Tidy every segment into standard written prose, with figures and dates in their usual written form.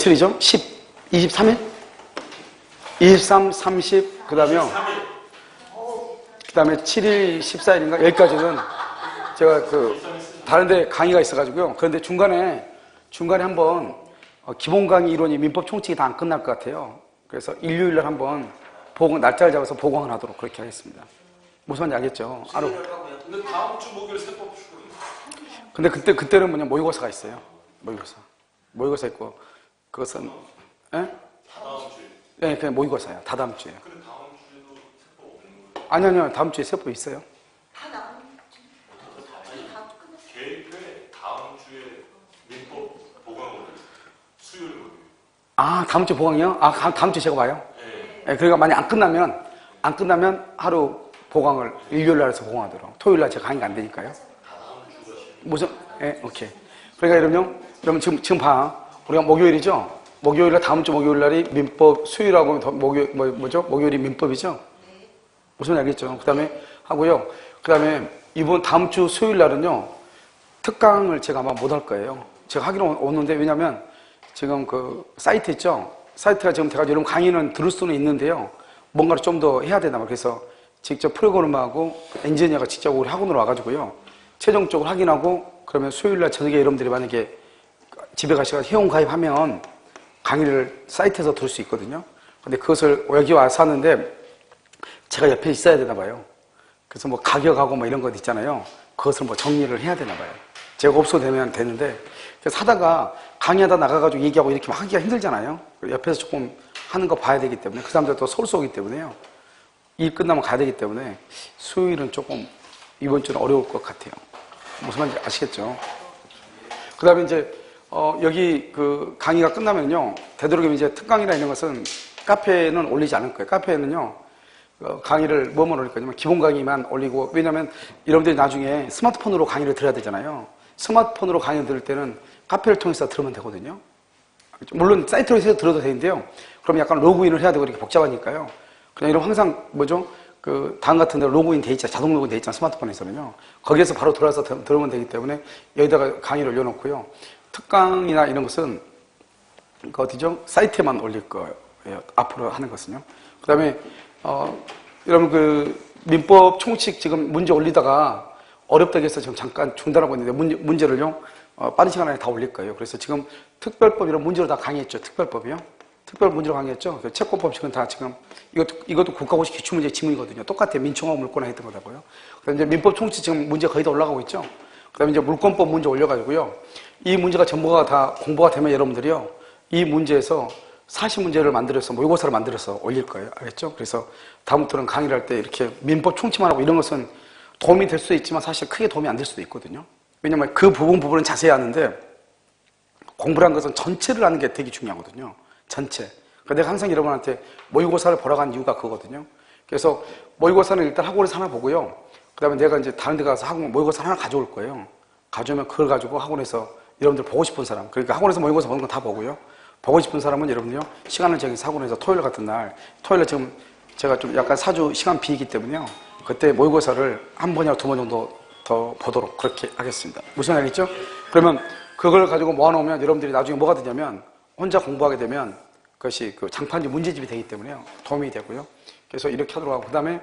며칠이죠? 23일? 23, 30, 그 다음에 7일, 14일인가? 여기까지는 제가 다른 데 강의가 있어가지고요. 그런데 중간에 한번 기본 강의 이론이 민법 총칙이 다 안 끝날 것 같아요. 그래서 일요일날 한번 날짜를 잡아서 보강을 하도록 그렇게 하겠습니다. 무슨 말인지 알겠죠? 근데 다음 주 목요일 세법 출근. 근데 그때는 뭐냐, 모의고사가 있어요. 모의고사 있고, 그것은, 예? 다음 주에. 네, 그냥 모의고사예요. 다 다음 주에요. 근데 다음 주에도 세법 없는 거예요? 아니요. 다음 주에 세법 있어요. 계획표에 다음 주에 민법 보강을 수요일 목요일. 아, 다음 주 보강이요? 아, 다음 주에 제가 봐요? 네. 그러니까 만약 안 끝나면 하루 보강을 일요일 날 해서 보강하도록. 토요일 날 제가 강의가 안 되니까요. 무슨, 오케이. 그러니까 여러분 지금 봐. 우리가 목요일이죠? 목요일 날, 다음 주 목요일 날이 민법, 수요일하고 목요일이 민법이죠? 무슨 알겠죠? 그 다음에 하고요. 그 다음에 이번 다음 주 수요일 날은요, 특강을 제가 아마 못 할 거예요. 제가 하기로 오는데, 왜냐면 지금 사이트 있죠? 사이트가 지금 돼가지고 여러분 강의는 들을 수는 있는데요. 뭔가를 좀 더 해야 되나 봐. 그래서 직접 프로그램하고 엔지니어가 직접 우리 학원으로 와가지고요. 최종적으로 확인하고, 그러면 수요일 날 저녁에 여러분들이 만약에 집에 가셔서 회원 가입하면 강의를 사이트에서 들을 수 있거든요. 근데 그것을 여기 와서 하는데 제가 옆에 있어야 되나 봐요. 그래서 뭐 가격하고 뭐 이런 것 있잖아요. 그것을 뭐 정리를 해야 되나 봐요. 제가 없어도 되는데. 그래서 하다가 강의하다 나가가지고 얘기하고 이렇게 막 하기가 힘들잖아요. 옆에서 조금 하는 거 봐야 되기 때문에. 그 사람들 또 서울서 오기 때문에요. 일 끝나면 가야 되기 때문에 수요일은 조금 이번 주는 어려울 것 같아요. 무슨 말인지 아시겠죠? 그 다음에 이제, 여기 강의가 끝나면요. 되도록이면 이제 특강이나 이런 것은 카페에는 올리지 않을 거예요. 카페에는요. 강의를 뭐만 올릴 거냐면 기본 강의만 올리고, 왜냐면 여러분들이 나중에 스마트폰으로 강의를 들어야 되잖아요. 스마트폰으로 강의 들을 때는 카페를 통해서 들으면 되거든요. 물론 사이트로 해서 들어도 되는데요. 그럼 약간 로그인을 해야 되고 이렇게 복잡하니까요. 그냥 이런 항상 다음 같은 데 로그인 돼 있잖아요. 자동 로그인 돼 있잖아요. 스마트폰에서는요. 거기에서 바로 들어와서 들으면 되기 때문에 여기다가 강의를 올려놓고요. 특강이나 이런 것은 어디죠? 사이트에만 올릴 거예요. 앞으로 하는 것은요. 그 다음에 여러분 민법 총칙 지금 문제 올리다가 어렵다고 해서 지금 잠깐 중단하고 있는데 문제를요 빠른 시간 안에 다 올릴 거예요. 그래서 지금 특별법 이런 문제로 다 강의했죠. 특별법이요. 특별 문제로 강의했죠. 채권법칙은 다 지금 이것도 국가고시 기출문제 지문이거든요. 똑같아요. 민청하고 물권화 했던 거라고요. 그다음에 이제 민법 총칙 지금 문제 거의 다 올라가고 있죠. 그다음에 이제 물권법 문제 올려가지고요. 이 문제가 전부가 다 공부가 되면 여러분들이요 이 문제에서 40문제를 만들어서 모의고사를 만들어서 올릴 거예요. 알겠죠? 그래서 다음부터는 강의를 할 때 이렇게 민법 총칙만 하고 이런 것은 도움이 될 수도 있지만 사실 크게 도움이 안 될 수도 있거든요. 왜냐면 그 부분은 자세히 하는데 공부란 것은 전체를 아는 게 되게 중요하거든요. 전체. 그러니까 내가 항상 여러분한테 모의고사를 보러 간 이유가 그거거든요. 그래서 모의고사는 일단 학원에서 하나 보고요. 그 다음에 내가 이제 다른 데 가서 모의고사 하나 가져올 거예요. 가져오면 그걸 가지고 학원에서 여러분들 보고 싶은 사람, 그러니까 학원에서 모의고사 보는 거 다 보고요. 보고 싶은 사람은 여러분들요, 시간을 정해서 학원에서 토요일 같은 날, 토요일에 지금 제가 좀 약간 사주 시간 비이기 때문에요. 그때 모의고사를 한 번이나 두 번 정도 더 보도록 그렇게 하겠습니다. 무슨 말이겠죠? 그러면 그걸 가지고 모아놓으면 여러분들이 나중에 뭐가 되냐면 혼자 공부하게 되면 그것이 장판지 문제집이 되기 때문에요. 도움이 되고요. 그래서 이렇게 하도록 하고, 그 다음에,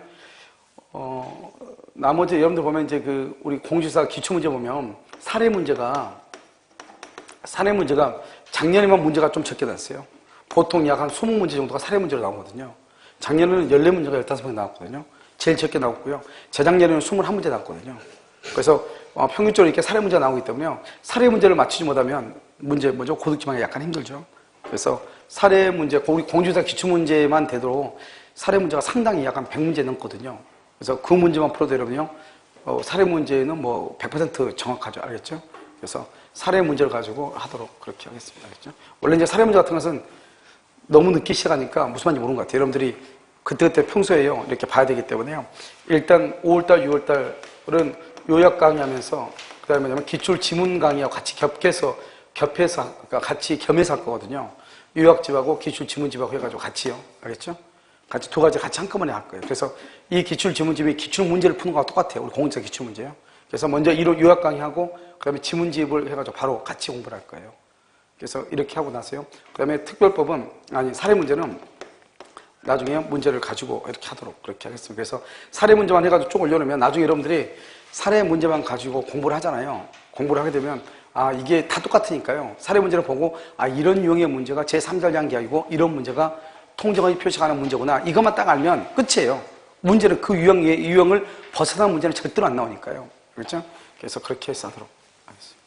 나머지 여러분들 보면 이제 우리 공시사 기출문제 보면 사례 문제가 작년에만 문제가 좀 적게 났어요. 보통 약 한 20문제 정도가 사례 문제로 나오거든요. 작년에는 14문제가 15번 나왔거든요. 제일 적게 나왔고요. 재작년에는 21문제 나왔거든요. 그래서 평균적으로 이렇게 사례 문제가 나오기 때문에요. 사례 문제를 맞추지 못하면 고득 지방이 약간 힘들죠. 그래서 사례 문제, 우리 공주사 기출문제만 되도록 사례 문제가 상당히 약간 100문제 넘거든요. 그래서 그 문제만 풀어도 여러분요, 사례 문제는 100% 정확하죠. 알겠죠? 그래서 사례 문제를 가지고 하도록 그렇게 하겠습니다. 알겠죠? 원래 이제 사례 문제 같은 것은 너무 늦게 시작하니까 무슨 말인지 모르는 것 같아요. 여러분들이 그때그때 평소에요, 이렇게 봐야 되기 때문에요. 일단 5월달, 6월달은 요약 강의하면서, 그 다음에 기출 지문 강의하고 같이 겹해서 그러니까 같이 겸해서 할 거거든요. 요약집하고 기출 지문집하고 해가지고 같이요. 알겠죠? 같이 두 가지 같이 한꺼번에 할 거예요. 그래서 이 기출 지문집이 기출 문제를 푸는 거와 똑같아요. 우리 공인사 기출 문제요. 그래서 먼저 요약 강의하고, 그 다음에 지문집을 해가지고 바로 같이 공부를 할 거예요. 그래서 이렇게 하고 나서요. 그 다음에 특별법은, 아니, 사례 문제는 나중에 문제를 가지고 이렇게 하도록 그렇게 하겠습니다. 그래서 사례 문제만 해가지고 쭉 올려놓으면 나중에 여러분들이 사례 문제만 가지고 공부를 하잖아요. 공부를 하게 되면, 아, 이게 다 똑같으니까요. 사례 문제를 보고, 아, 이런 유형의 문제가 제3자 계약이고, 이런 문제가 통정원이 표시하는 문제구나. 이것만 딱 알면 끝이에요. 문제는 그 유형을 벗어난 문제는 절대로 안 나오니까요. 그렇죠? 그래서 그렇게 해서 하도록 하겠습니다.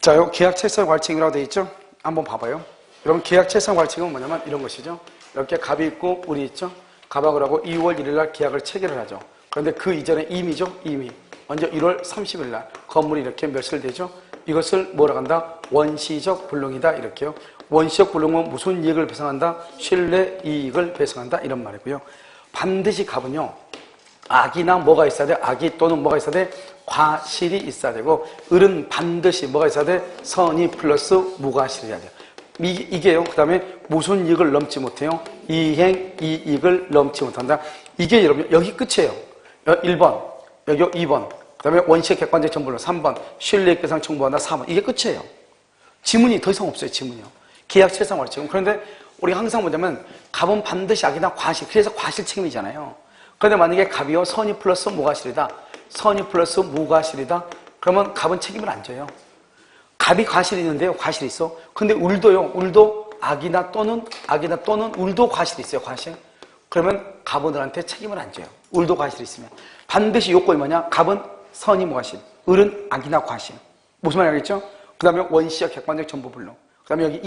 자, 요 계약 책상 괄칙이라고 되어 있죠? 한번 봐봐요. 여러분, 계약 책상 괄칙은 뭐냐면 이런 것이죠. 이렇게 갑이 있고 을이 있죠? 갑하고 하고 2월 1일 날 계약을 체결을 하죠. 그런데 그 이전에 임이죠? 임이. 먼저 1월 30일 날 건물이 이렇게 멸실되죠? 이것을 뭐라고 한다? 원시적 불능이다. 이렇게요. 원시적 불능은 무슨 이익을 배상한다? 신뢰 이익을 배상한다. 이런 말이고요. 반드시 갑은요, 악이나 뭐가 있어야 돼? 악이 또는 뭐가 있어야 돼? 과실이 있어야 되고, 을은 반드시 뭐가 있어야 돼? 선의 플러스 무과실이어야 돼요. 이게요. 그 다음에 무슨 이익을 넘지 못해요? 이행 이익을 넘지 못한다. 이게 여러분 여기 끝이에요. 1번, 여기 2번, 그 다음에 원시적 객관적 전불능 3번, 신뢰익 배상 청구한다 4번. 이게 끝이에요. 지문이 더 이상 없어요. 지문이요. 계약 실상 괄칙은. 그런데 우리가 항상 뭐냐면 갑은 반드시 악이나 과실, 그래서 과실 책임이잖아요. 그런데 만약에 갑이요 선의 플러스 무과실이다, 선의 플러스 무과실이다, 그러면 갑은 책임을 안 져요. 갑이 과실이 있는데요, 과실이 있어. 근데 을도요, 을도 악이나 또는 을도 과실이 있어요. 과실. 그러면 갑은들한테 책임을 안 져요. 을도 과실이 있으면. 반드시 요건이 뭐냐? 갑은 선의 무과실, 을은 악이나 과실. 무슨 말인지 알겠죠? 그 다음에 원시적 객관적 전부불능. 그 다음에 여기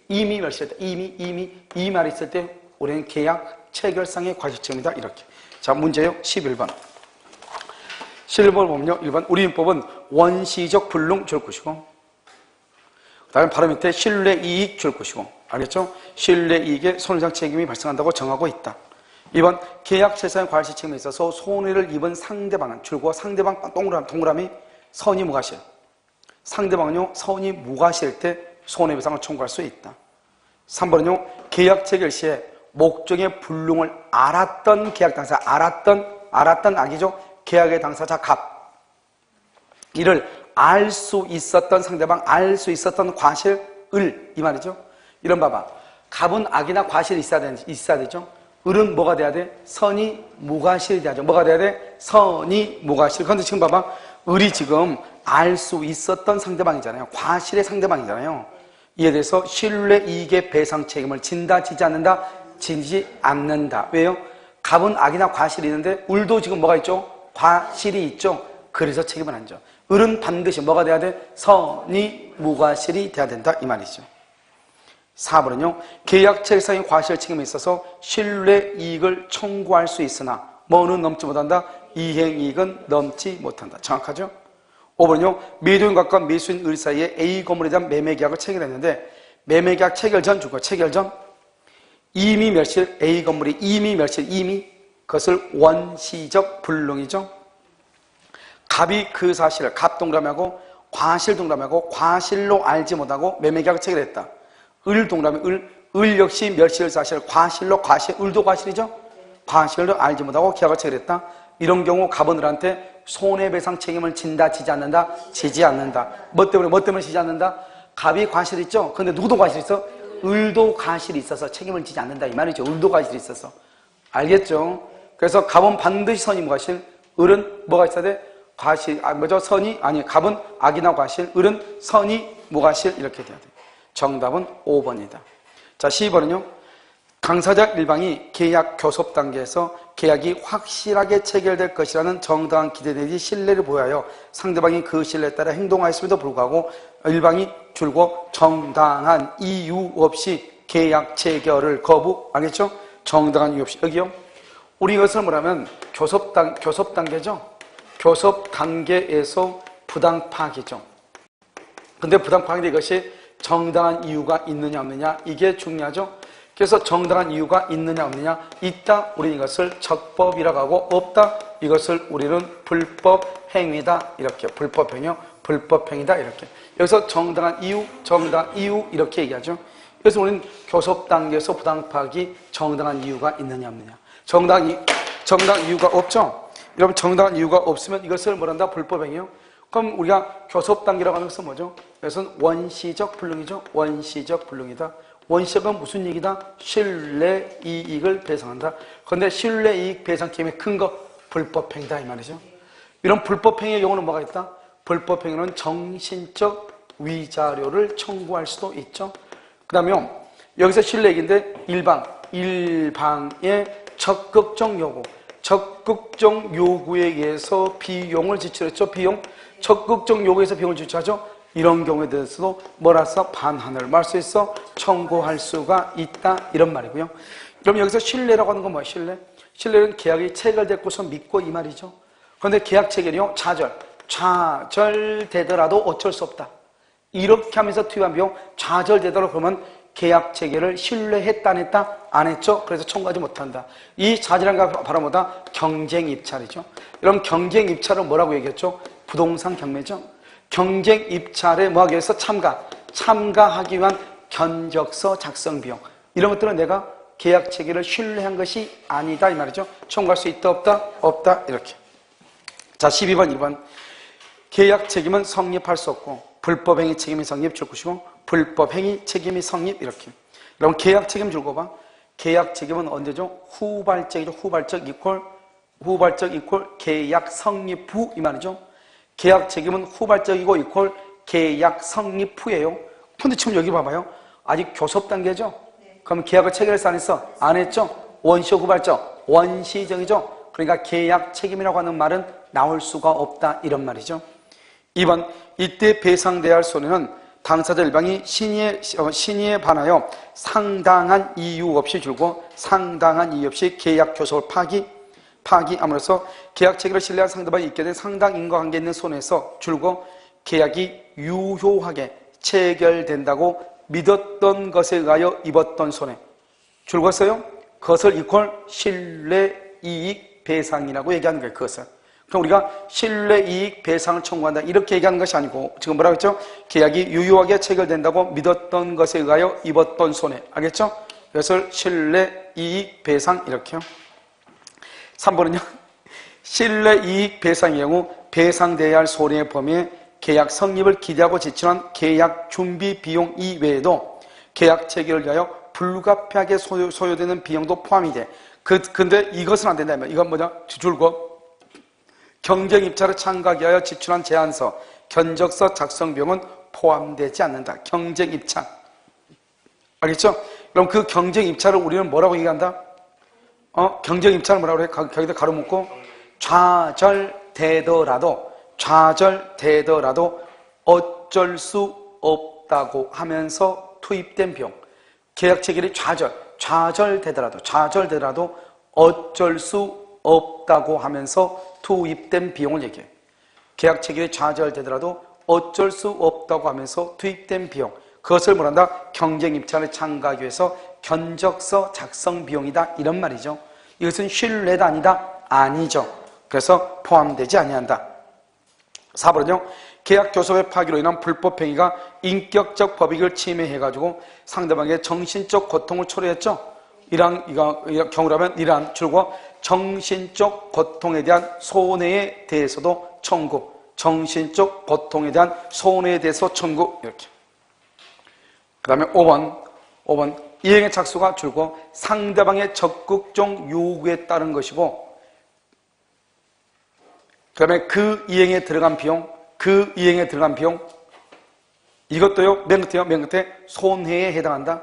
이미 멸실했다. 이 말이 있을 때 우리는 계약 체결상의 과실책임이다. 이렇게. 자, 문제요. 11번. 11번을 보면요. 1번. 우리 민법은 원시적 불능 줄 것이고, 그 다음에 바로 밑에 신뢰이익 줄 것이고, 알겠죠? 신뢰이익에 손해배상 책임이 발생한다고 정하고 있다. 2번. 계약 체결상의 과실책임에 있어서 손해를 입은 상대방은 줄고, 상대방 동그라미 선의 무과실. 상대방은요, 선의 무과실일 때 손해배상을 청구할 수 있다. 3번은요, 계약 체결 시에 목적의 불능을 알았던 계약 당사, 알았던 악이죠. 계약의 당사자 갑. 이를 알 수 있었던 상대방, 알 수 있었던 과실, 을. 이 말이죠. 이런 봐봐. 갑은 악이나 과실이 있어야 되죠. 을은 뭐가 돼야 돼? 선의 무과실이 돼야죠. 뭐가 돼야 돼? 선의 무과실. 그런데 지금 봐봐. 을이 지금 알 수 있었던 상대방이잖아요. 과실의 상대방이잖아요. 이에 대해서 신뢰이익의 배상 책임을 진다, 지지 않는다? 지지 않는다. 왜요? 갑은 악이나 과실이 있는데 을도 지금 뭐가 있죠? 과실이 있죠. 그래서 책임을 안 져. 을은 반드시 뭐가 돼야 돼? 선의 무과실이 돼야 된다. 이 말이죠. 4번은요. 계약 체결상의 과실 책임에 있어서 신뢰이익을 청구할 수 있으나 뭐는 넘지 못한다? 이행이익은 넘지 못한다. 정확하죠? 5번은요. 매도인과 매수인 을 사이에 A 건물에 대한 매매계약을 체결했는데 매매계약 체결 전 주거 체결 전 이미 멸실, A 건물이 이미 멸실, 그것을 원시적 불능이죠. 갑이 그 사실을 갑 동그라미하고 과실 동그라미하고 과실로 알지 못하고 매매계약을 체결했다. 을 동그라미 을 역시 멸실 사실을 과실로 을도 과실이죠. 과실로 알지 못하고 계약을 체결했다. 이런 경우 갑은들한테 손해배상 책임을 진다, 지지 않는다? 지지 않는다. 뭐 때문에 지지 않는다? 갑이 과실 있죠? 근데 누구도 과실 있어? 을도 과실이 있어서 책임을 지지 않는다. 이 말이죠. 을도 과실이 있어서. 알겠죠? 그래서 갑은 반드시 선의 무과실, 을은 뭐가 있어야 돼? 과실, 갑은 악이나 과실, 을은 선의 무과실 이렇게 돼야 돼. 정답은 5번이다. 자, 12번은요. 당사자 일방이 계약 교섭 단계에서 계약이 확실하게 체결될 것이라는 정당한 기대 내지 신뢰를 보여하여 상대방이 그 신뢰에 따라 행동하였음에도 불구하고 일방이 줄고 정당한 이유 없이 계약 체결을 거부, 알겠죠? 정당한 이유 없이. 여기요. 우리 이것을 뭐라면 교섭 단계죠? 교섭 단계에서 부당 파악이죠. 근데 부당 파악인데 이것이 정당한 이유가 있느냐 없느냐 이게 중요하죠. 그래서 정당한 이유가 있느냐 없느냐, 있다 우리는 이것을 적법이라고 하고 없다 이것을 우리는 불법 행위다 이렇게. 불법 행위요, 불법 행위다 이렇게. 여기서 정당한 이유 이렇게 얘기하죠. 그래서 우리는 교섭 단계에서 부당 파악이 정당한 이유가 있느냐 없느냐. 정당한 이유가 없죠. 여러분 정당한 이유가 없으면 이것을 뭐란다? 불법 행위요. 그럼 우리가 교섭 단계라고 하는 것은 뭐죠? 이것은 원시적 불능이죠. 원시적 불능이다. 원시적은 무슨 얘기다? 신뢰 이익을 배상한다. 그런데 신뢰 이익 배상 게임의 근거 불법행위다 이 말이죠. 이런 불법행위의 경우는 뭐가 있다? 불법행위는 정신적 위자료를 청구할 수도 있죠. 그 다음에 여기서 신뢰 이익인데 일방의 적극적 요구, 적극적 요구에 의해서 비용을 지출했죠. 비용, 적극적 요구에서 비용을 지출하죠. 이런 경우에 대해서도 뭐라 써? 반환을 말 수 있어? 청구할 수가 있다 이런 말이고요. 그럼 여기서 신뢰라고 하는 건 뭐야? 신뢰? 신뢰는 계약이 체결됐고서 믿고 이 말이죠. 그런데 계약 체결이요 좌절되더라도 어쩔 수 없다. 이렇게 하면서 투입한 비용 좌절되더라도 그러면 계약 체결을 신뢰했다 안 했다? 안 했죠. 그래서 청구하지 못한다. 이 좌절한 게 바로 뭐다? 경쟁 입찰이죠. 여러분 경쟁 입찰을 뭐라고 얘기했죠? 부동산 경매죠. 경쟁 입찰에 뭐하기 위해서 참가하기 위한 견적서 작성 비용 이런 것들은 내가 계약 체결을 신뢰한 것이 아니다 이 말이죠. 청구할 수 있다 없다? 없다 이렇게. 자 12번 2번 계약 책임은 성립할 수 없고 불법행위 책임이 성립 줄 것이고 불법행위 책임이 성립 이렇게. 그럼 계약 책임 줄거 봐. 계약 책임은 언제죠? 후발적이죠. 후발적 이퀄 계약 성립 후 이 말이죠. 계약 책임은 후발적이고 이퀄 계약 성립 후예요. 근데 지금 여기 봐봐요. 아직 교섭 단계죠? 그럼 계약을 체결해서 안 했어? 안 했죠? 원시적 후발적, 원시적이죠? 그러니까 계약 책임이라고 하는 말은 나올 수가 없다 이런 말이죠. 2번 이때 배상돼야 할 손해는 당사자 일방이 신의에 반하여 상당한 이유 없이 줄고 상당한 이유 없이 계약 교섭을 파기함으로써 계약 체결을 신뢰한 상대방이 있게 된 상당 인과관계 있는 손해에서 줄고 계약이 유효하게 체결된다고 믿었던 것에 의하여 입었던 손해 줄었어요? 그것을 이퀄 신뢰이익 배상이라고 얘기하는 거예요. 그것을. 그럼 우리가 신뢰이익 배상을 청구한다 이렇게 얘기하는 것이 아니고 지금 뭐라고 했죠? 계약이 유효하게 체결된다고 믿었던 것에 의하여 입었던 손해 알겠죠? 그것을 신뢰이익 배상 이렇게요. 3번은요. 신뢰이익 배상의 경우 배상돼야 할 손해의 범위에 계약 성립을 기대하고 지출한 계약 준비 비용 이외에도 계약 체결을 위하여 불가피하게 소요되는 비용도 포함이 돼. 근데 이것은 안 된다. 이건 뭐냐? 줄거 경쟁 입찰에 참가하기 위하여 지출한 제안서, 견적서 작성 비용은 포함되지 않는다. 경쟁 입찰. 알겠죠? 그럼 그 경쟁 입찰을 우리는 뭐라고 얘기한다? 경쟁 입찰을 뭐라고 해? 거기다 가로 묶고 좌절되더라도 어쩔 수 없다고 하면서 투입된 비용. 계약 체결이 좌절되더라도 어쩔 수 없다고 하면서 투입된 비용을 얘기해. 계약 체결이 좌절되더라도 어쩔 수 없다고 하면서 투입된 비용. 그것을 뭐란다? 경쟁 입찰에 참가하기 위해서 견적서 작성 비용이다 이런 말이죠. 이것은 신뢰다 아니다? 아니죠. 그래서 포함되지 아니한다. 4번은요. 계약 교섭의 파기로 인한 불법행위가 인격적 법익을 침해해가지고 상대방의 정신적 고통을 초래했죠. 이런 경우라면 이러한 줄과 정신적 고통에 대한 손해에 대해서도 청구. 정신적 고통에 대한 손해에 대해서 청구. 이렇게. 그 다음에 5번. 이행의 착수가 줄고 상대방의 적극적 요구에 따른 것이고 그 다음에 그 이행에 들어간 비용 이것도요 맨 끝에 손해에 해당한다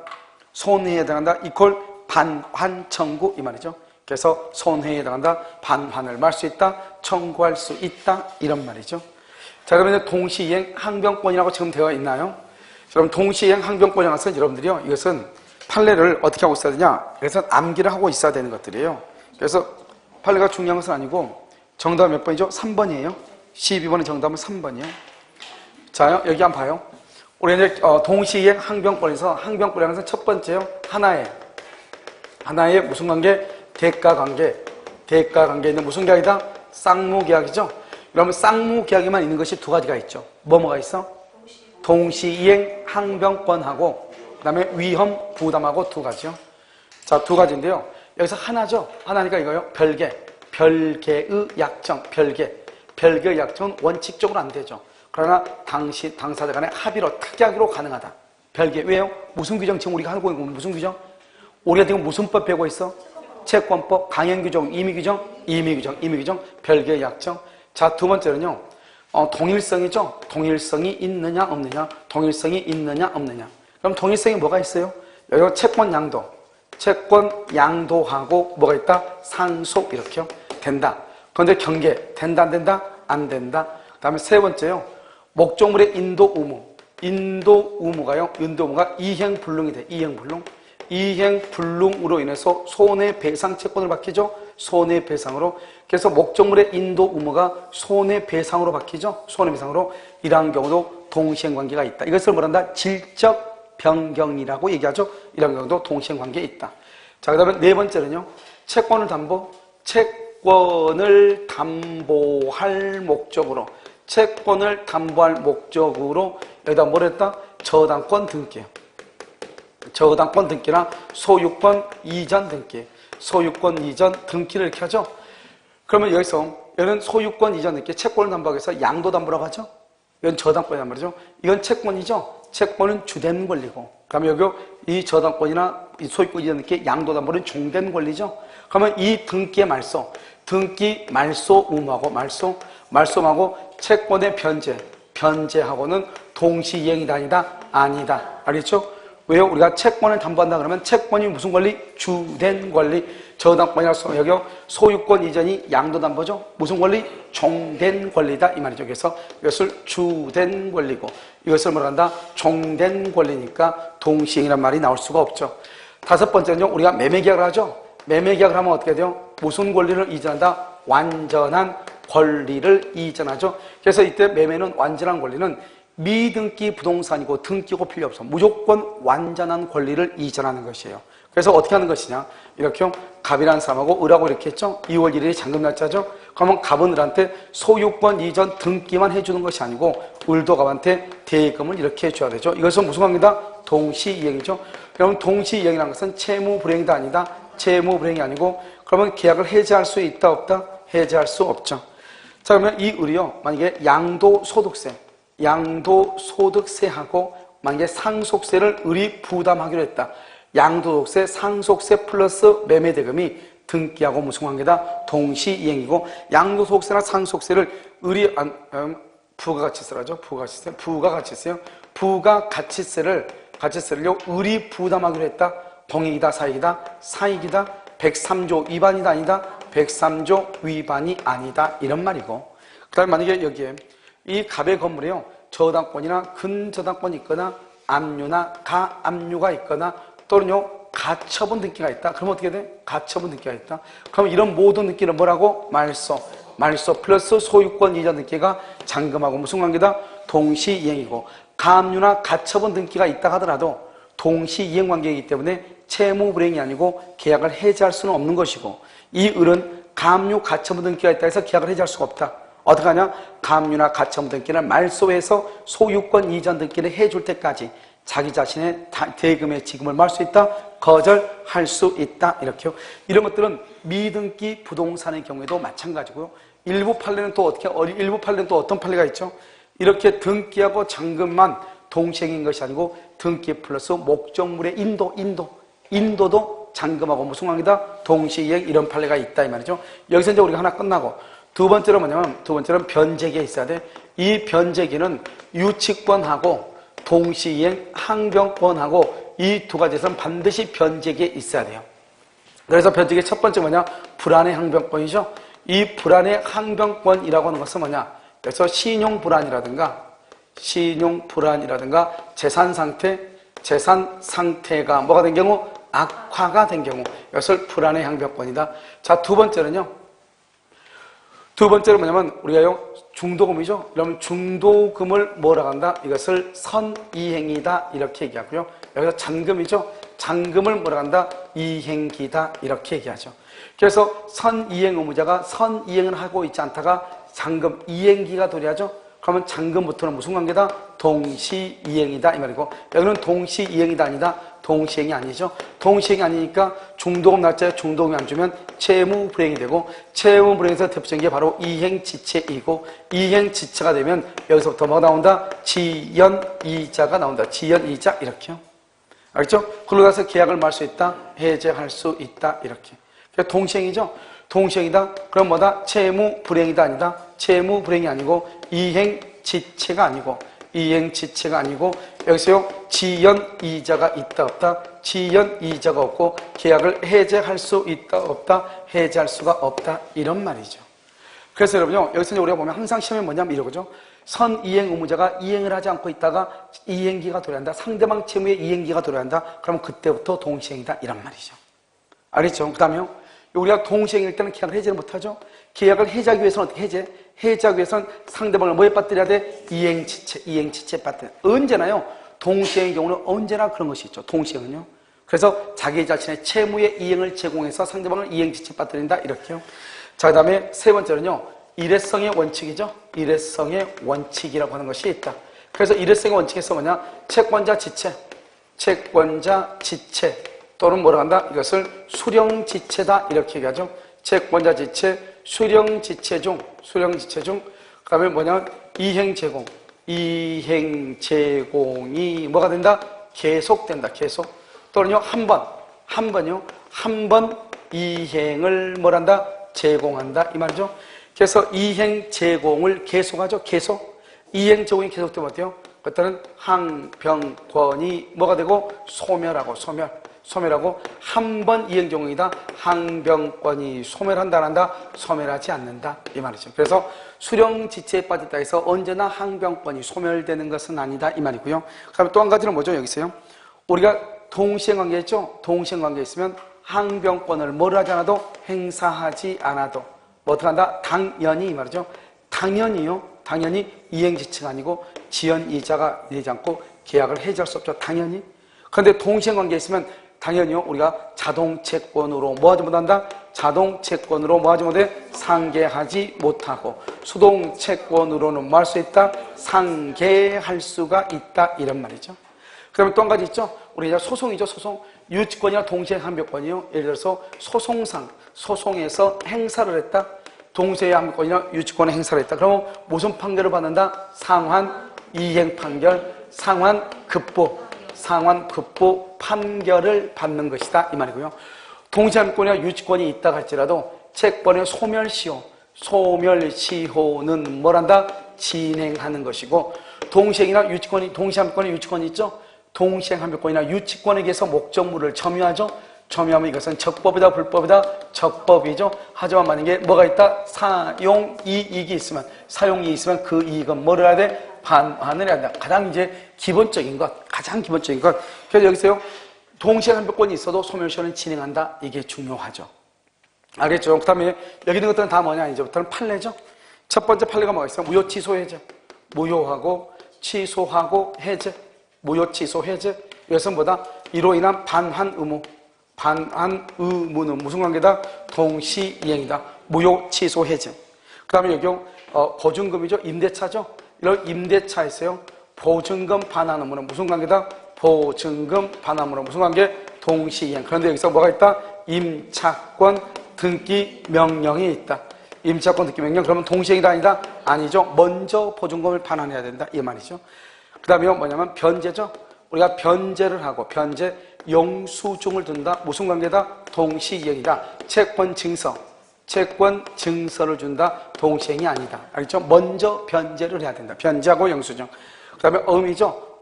이퀄 반환 청구 이 말이죠. 그래서 손해에 해당한다 반환을 말 수 있다 청구할 수 있다 이런 말이죠. 자 그러면 동시이행 항변권이라고 지금 되어 있나요? 여러분 동시이행 항변권이라고 해서 여러분들이요 이것은 판례를 어떻게 하고 있어야 되냐? 그래서 암기를 하고 있어야 되는 것들이에요. 그래서 판례가 중요한 것은 아니고 정답은 몇 번이죠? 3번이에요. 12번의 정답은 3번이에요. 자, 여기 한번 봐요. 우리 이제 동시이행 항변권에서 항변권이라는 것은 첫 번째요. 하나의 무슨 관계? 대가 관계 있는 무슨 계약이다? 쌍무계약이죠. 그러면 쌍무계약에만 있는 것이 두 가지가 있죠. 뭐가 있어? 동시이행 항변권하고 그 다음에 위험 부담하고 두 가지요. 자, 두 가지인데요. 여기서 하나죠. 하나니까 이거요. 별개의 약정. 별개의 약정은 원칙적으로 안 되죠. 그러나 당사자 간의 합의로 특약으로 가능하다. 별개. 왜요? 무슨 규정? 지금 우리가 알고 있는 건 무슨 규정? 우리가 지금 무슨 법 배우고 있어? 채권법, 강행규정, 임의규정, 임의규정, 별개의 약정. 자, 두 번째는요. 동일성이죠. 동일성이 있느냐 없느냐. 동일성이 있느냐 없느냐. 그럼 동일성이 뭐가 있어요? 여기가 채권 양도하고 뭐가 있다? 상속 이렇게요. 된다. 그런데 경계 된다 안 된다? 안 된다. 그 다음에 세 번째요. 목적물의 인도 의무가요. 이행불능이 돼. 이행불능으로 인해서 손해배상 채권을 받기죠. 손해배상으로. 그래서 목적물의 인도 의무가 손해배상으로 바뀌죠. 손해배상으로. 이러한 경우도 동시행관계가 있다. 이것을 뭐란다? 질적 변경이라고 얘기하죠. 이런 경우도 동시행관계에 있다. 자, 그 다음에 네 번째는요. 채권을 담보할 목적으로 여기다 뭘 했다? 저당권 등기요. 저당권 등기나 소유권 이전 등기를 이렇게 하죠. 그러면 여기는 소유권 이전 등기, 채권을 담보하기 위해서 양도담보라고 하죠. 이건 저당권이란 말이죠. 이건 채권이죠. 채권은 주된 권리고, 그러면 여기 이 저당권이나 이 소유권 이전 등기, 양도담보는 종된 권리죠. 그러면 이 등기의 등기 말소 의무하고 말소하고 채권의 변제하고는 동시이행이다 아니다. 알겠죠? 왜요? 우리가 채권을 담보한다 그러면 채권이 무슨 권리? 주된 권리. 저당권이나 소유권 이전이 양도담보죠. 무슨 권리? 종된 권리다 이 말이죠. 그래서 이것을 주된 권리고 이것을 뭐라 한다? 종된 권리니까 동시행이란 말이 나올 수가 없죠. 다섯 번째는요. 우리가 매매계약을 하죠. 매매계약을 하면 어떻게 돼요? 무슨 권리를 이전한다? 완전한 권리를 이전하죠. 그래서 이때 매매는 완전한 권리는 미등기 부동산이고 등기고 필요 없어. 무조건 완전한 권리를 이전하는 것이에요. 그래서 어떻게 하는 것이냐? 이렇게 갑이라는 사람하고 을하고 이렇게 했죠. 2월 1일이 잔금 날짜죠. 그러면 갑은 을한테 소유권 이전 등기만 해주는 것이 아니고 을도 갑한테 대금을 이렇게 해줘야 되죠. 이것은 무슨 관계다? 동시이행이죠. 그러면 동시이행이라는 것은 채무불이행이다 아니다? 채무불이행이 아니고 그러면 계약을 해지할 수 있다 없다? 해지할 수 없죠. 자, 그러면 이 을이요. 만약에 양도소득세하고 만약에 상속세를 을이 부담하기로 했다. 양도소득세, 상속세 플러스 매매대금이 등기하고 무슨 관계다? 동시이행이고 양도소득세나 상속세를 을이 부가가치세라죠. 부가가치세를요 을이 부담하기로 했다. 공익이다 사익이다? 사익이다. 103조 위반이다 아니다? 103조 위반이 아니다 이런 말이고 그 다음에 만약에 여기에 이 갑의 건물에요 저당권이나 근저당권이 있거나 압류나 가압류가 있거나 또는요 가처분 등기가 있다. 그럼 어떻게 돼? 가처분 등기가 있다. 그럼 이런 모든 등기는 뭐라고? 말소 플러스 소유권 이전 등기가 잔금하고 무슨 관계다? 동시이행이고 가압류나 가처분 등기가 있다 하더라도 동시이행 관계이기 때문에 채무불이행이 아니고 계약을 해지할 수는 없는 것이고 이 을은 가압류 가처분 등기가 있다 해서 계약을 해지할 수가 없다. 어떻게 하냐? 가압류나 가처분 등기는 말소해서 소유권 이전 등기를 해줄 때까지 자기 자신의 대금의 지금을 말할 수 있다. 거절할 수 있다. 이렇게요. 이런 것들은 미등기 부동산의 경우에도 마찬가지고요. 일부 판례는 또 어떤 판례가 있죠? 이렇게 등기하고 잔금만 동시행인 것이 아니고 등기 플러스 목적물의 인도도 잔금하고 무슨 관계다? 동시이행 이런 판례가 있다 이 말이죠. 여기서 이제 우리가 하나 끝나고 두 번째로 뭐냐면 변제기에 있어야 돼. 이 변제기는 유치권하고 동시이행 항변권하고 이 두 가지에서는 반드시 변제기에 있어야 돼요. 그래서 변제기의 첫 번째 뭐냐? 불안의 항변권이죠. 이 불안의 항변권이라고 하는 것은 뭐냐? 그래서 신용불안이라든가 재산 상태가 뭐가 된 경우? 악화가 된 경우 이것을 불안의 항변권이다. 자, 두 번째로 뭐냐면 우리가요 중도금이죠. 그러면 중도금을 뭐라고 한다? 이것을 선이행이다 이렇게 얘기하고요. 여기서 잔금이죠. 잔금을 뭐라고 한다? 이행기다 이렇게 얘기하죠. 그래서 선이행 의무자가 선이행을 하고 있지 않다가 잔금 이행기가 도래하죠. 그러면 잔금부터는 무슨 관계다? 동시이행이다 이 말이고 여기는 동시이행이다 아니다? 동시행이 아니죠. 동시행이 아니니까 중도금 날짜에 중도금이 안 주면 채무 불행이 되고 채무 불행에서 대표적인 게 바로 이행지체이고 이행지체가 되면 여기서부터 뭐가 나온다? 지연이자가 나온다. 지연이자 이렇게요. 알겠죠? 그러고 나서 계약을 말 수 있다. 해제할 수 있다. 이렇게. 그러니까 동시행이죠. 동시행이다. 그럼 뭐다? 채무 불행이다 아니다. 채무 불행이 아니고 이행지체가 아니고 이행지체가 아니고 여기서요 지연이자가 있다 없다. 지연이자가 없고 계약을 해제할 수 있다 없다. 해제할 수가 없다. 이런 말이죠. 그래서 여러분요 여기서 우리가 보면 항상 시험에 뭐냐면 이러죠. 선이행 의무자가 이행을 하지 않고 있다가 이행기가 도래한다. 상대방 채무에 이행기가 도래한다. 그러면 그때부터 동시행이다. 이란 말이죠. 알겠죠? 그 다음에요. 우리가 동시행일 때는 계약을 해제를 못하죠. 계약을 해제하기 위해서는 어떻게 해제? 해제하기 위해서는 상대방을 뭐에 빠뜨려야 돼? 이행지체 빠뜨려. 언제나요? 동시행의 경우는 언제나 그런 것이 있죠. 동시행은요. 그래서 자기 자신의 채무의 이행을 제공해서 상대방을 이행지체 빠뜨린다. 이렇게요. 자, 그 다음에 세 번째는요. 일회성의 원칙이죠. 일회성의 원칙이라고 하는 것이 있다. 그래서 일회성의 원칙에서 뭐냐? 채권자 지체, 채권자 지체 또는 뭐라 한다? 이것을 수령지체다. 이렇게 얘기하죠. 채권자 지체, 수령지체 중, 그 다음에 뭐냐? 이행제공, 이행제공이 뭐가 된다? 계속된다. 계속. 또는요, 한 번 이행을 뭐란다? 제공한다. 이 말이죠. 그래서 이행 제공을 계속하죠. 계속. 이행 제공이 계속되면 어때요? 그때는 항병권이 뭐가 되고? 소멸하고 한 번 이행 제공이다. 항병권이 소멸한다, 안 한다? 소멸하지 않는다. 이 말이죠. 그래서 수령지체에 빠졌다 해서 언제나 항병권이 소멸되는 것은 아니다. 이 말이고요. 그 다음에 또 한 가지는 뭐죠? 여기 있어요. 우리가 동시행관계 있죠? 동시행관계 있으면 항병권을 뭘 하지 않아도 행사하지 않아도 뭐 어떻게 한다? 당연히 이 말이죠. 당연히 이행지체가 아니고 지연이자가 내지 않고 계약을 해지할 수 없죠. 당연히. 그런데 동시행관계 있으면 당연히요. 우리가 자동채권으로 뭐 하지 못한다? 자동채권으로 뭐 하지 못해? 상계하지 못하고 수동채권으로는 뭐 할 수 있다? 상계할 수가 있다. 이런 말이죠. 그 다음에 또 한 가지 있죠. 우리 이제 소송이죠. 소송. 유치권이나 동시행 항변권이요. 예를 들어서 소송에서 행사를 했다. 동시행 항변권이나 유치권의 행사를 했다. 그러면 무슨 판결을 받는다? 상환 이행 판결, 상환 급보 판결을 받는 것이다. 이 말이고요. 동시행 항변권이나 유치권이 있다 할지라도 채권의 소멸시효는 뭐란다? 진행하는 것이고 동시행이나 유치권이 동시행 항변권이나 유치권이 있죠. 동시행 항변권이나 유치권에 의해서 목적물을 점유하죠. 점유하면 이것은 적법이다, 불법이다? 적법이죠. 하지만 만약에 뭐가 있다? 사용이익이 있으면 그 이익은 뭐를 해야 돼? 반환을 해야 된다. 가장 기본적인 것. 그래서 여기서요. 동시행 항변권이 있어도 소멸시효는 진행한다. 이게 중요하죠. 알겠죠? 그 다음에 여기 있는 것들은 다 뭐냐? 이제부터는 판례죠. 첫 번째 판례가 뭐가 있어요? 무효 취소 해제. 무효하고 취소하고 해제. 무효 취소 해제. 이것은 뭐다? 이로 인한 반환 의무는 무슨 관계다? 동시이행이다. 무효 취소 해제. 그 다음에 여기 보증금이죠. 임대차죠. 이런 임대차에서요. 보증금 반환 의무는 무슨 관계다? 보증금 반환 의무는 무슨 관계? 동시이행. 그런데 여기서 뭐가 있다? 임차권 등기 명령이 있다. 임차권 등기 명령. 그러면 동시이행이다 아니다? 아니죠. 먼저 보증금을 반환해야 된다. 이 말이죠. 그 다음에 뭐냐면 변제죠. 우리가 변제를 하고 영수증을 둔다. 무슨 관계다? 동시이행이다. 채권 증서를 준다. 동시이행이 아니다. 알겠죠? 먼저 변제를 해야 된다. 변제하고 영수증. 그 다음에 어음이죠.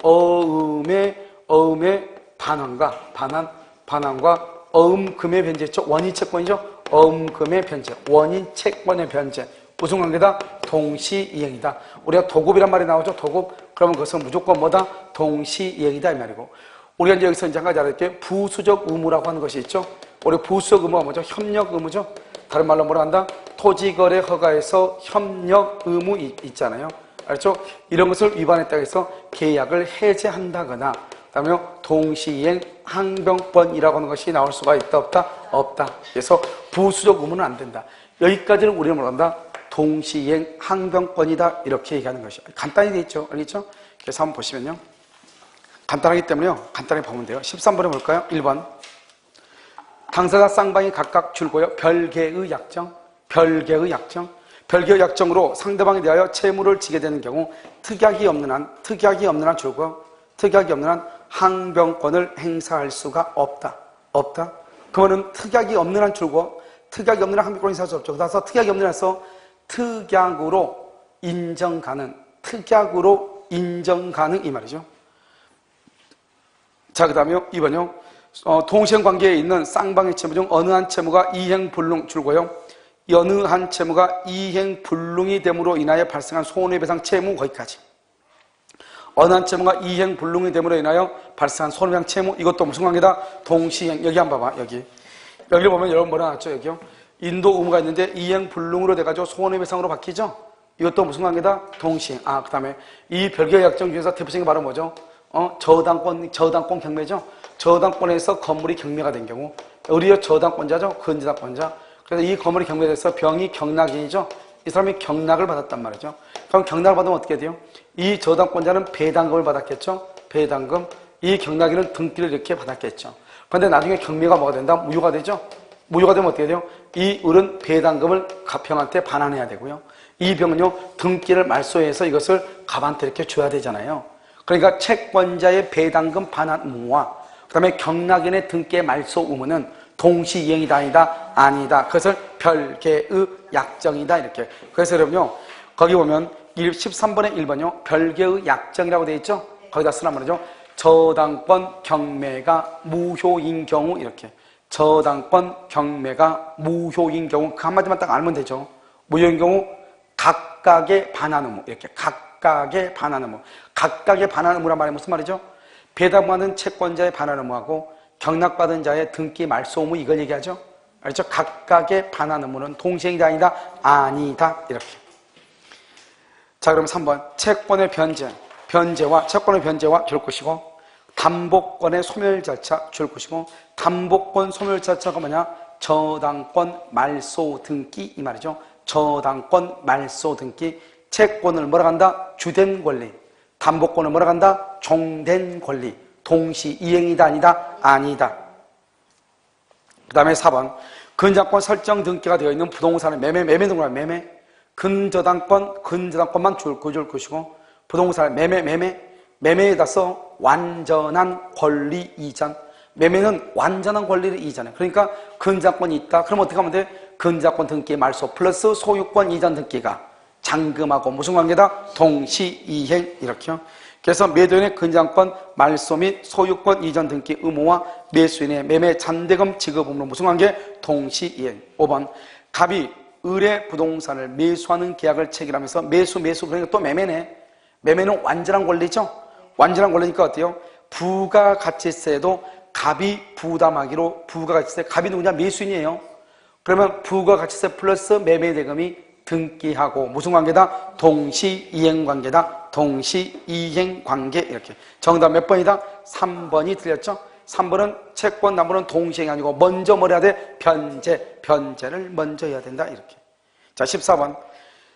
어음의 반환과 어음금의 변제 있죠. 원인채권이죠. 어음금의 변제. 원인채권의 변제. 무슨 관계다? 동시이행이다. 우리가 도급이란 말이 나오죠. 도급. 그러면 그것은 무조건 뭐다? 동시이행이다. 이 말이고. 우리가 이제 여기서 한 가지 알게 부수적 의무라고 하는 것이 있죠. 우리 부수적 의무가 뭐죠? 협력 의무죠. 다른 말로 뭐라 한다? 토지거래 허가에서 협력 의무 있잖아요. 알죠? 이런 것을 위반했다고 해서 계약을 해제한다거나 그다음에 동시이행 항변권이라고 하는 것이 나올 수가 있다 없다? 없다. 그래서 부수적 의무는 안 된다. 여기까지는 우리는 뭐라 한다? 동시이행 항변권이다. 이렇게 얘기하는 것이 간단히 돼 있죠. 알겠죠? 그래서 한번 보시면요. 간단하기 때문에요. 간단하게 보면 돼요. 13번에 볼까요? 1번. 당사자 쌍방이 각각 줄고요. 별개의 약정. 별개의 약정. 별개의 약정으로 상대방에 대하여 채무를 지게 되는 경우 특약이 없는 한 줄고요. 특약이 없는 한 항변권을 행사할 수가 없다. 없다. 그러면 특약이 없는 한 줄고 특약이 없는 한 항변권을 행사할 수 없죠. 그래서 특약이 없는 한에서 특약으로 인정 가능. 특약으로 인정 가능 이 말이죠. 자, 그 다음에 2번요. 동시행관계에 있는 쌍방의 채무 중 어느 한 채무가 이행불능 줄고요. 어느 한 채무가 이행불능이 됨으로 인하여 발생한 손해배상 채무 거기까지. 어느 한 채무가 이행불능이 됨으로 인하여 발생한 손해배상 채무 이것도 무슨 관계다? 동시행. 여기 한번 봐봐. 여기를 보면 여러분 뭐라 나왔죠? 여기요. 인도 의무가 있는데 이행불능으로 돼가지고 손해배상으로 바뀌죠? 이것도 무슨 관계다? 동시행. 그 다음에 이 별개의 약정 중에서 대표적인 게 바로 뭐죠? 저당권 경매죠? 저당권에서 건물이 경매가 된 경우, 우리가 저당권자죠? 근저당권자. 그래서 이 건물이 경매돼서 병이 경락인이죠? 이 사람이 경락을 받았단 말이죠. 그럼 경락을 받으면 어떻게 돼요? 이 저당권자는 배당금을 받았겠죠? 배당금. 이 경락인은 등기를 이렇게 받았겠죠. 그런데 나중에 경매가 뭐가 된다? 무효가 되죠? 무효가 되면 어떻게 돼요? 이 을은 배당금을 병한테 반환해야 되고요. 이 병은요, 등기를 말소해서 이것을 갑한테 이렇게 줘야 되잖아요. 그러니까 채권자의 배당금 반환 의무와 그 다음에 경락인의 등기의 말소 의무는 동시이행이다 아니다? 아니다. 그것을 별개의 약정이다 이렇게. 그래서 여러분요, 거기 보면 13번에 1번요. 별개의 약정이라고 되어 있죠? 거기다 쓰란 말이죠. 저당권 경매가 무효인 경우 이렇게. 저당권 경매가 무효인 경우 그 한마디만 딱 알면 되죠. 무효인 경우 각각의 반환 의무 이렇게. 각각의 반환 의무. 각각의 반환 의무란 말이 무슨 말이죠? 배당받은 채권자의 반환 의무하고 경락받은 자의 등기 말소 의무 이걸 얘기하죠. 알죠? 각각의 반환 의무는 동시행이다 아니다? 아니다. 이렇게. 자, 그럼 3번. 채권의 채권의 변제와 줄 것이고 담보권의 소멸 절차 줄 것이고 담보권 소멸 절차가 뭐냐? 저당권 말소 등기 이 말이죠. 저당권 말소 등기. 채권을 뭐라 한다? 주된 권리. 담보권을 뭐라 한다? 종된 권리. 동시이행이다 아니다? 아니다. 그 다음에 4번. 근저당권 설정 등기가 되어 있는 부동산의 매매 등과 매매. 근저당권만 줄 것이고 부동산의 매매에다서 완전한 권리 이전. 매매는 완전한 권리를 이전해. 그러니까 근저당권이 있다. 그럼 어떻게 하면 돼? 근저당권 등기 말소 플러스 소유권 이전 등기가 잔금하고 무슨 관계다? 동시이행 이렇게요. 그래서 매도인의 근저당권 말소 및 소유권 이전 등기 의무와 매수인의 매매 잔대금 지급 의무는 무슨 관계? 동시이행. 5번. 갑이 을의 부동산을 매수하는 계약을 체결하면서 매수 그러니까 또 매매네. 매매는 완전한 권리죠. 완전한 권리니까 어때요? 부가가치세도 갑이 부담하기로 부가가치세 갑이 누구냐? 매수인이에요. 그러면 부가가치세 플러스 매매대금이 등기하고 무슨 관계다? 동시이행 관계다. 동시이행 관계 이렇게. 정답 몇 번이다? 3번이 틀렸죠? 3번은 채권 담보는 동시행이 아니고 먼저 뭘 해야 돼? 변제를 먼저 해야 된다 이렇게. 자, 14번.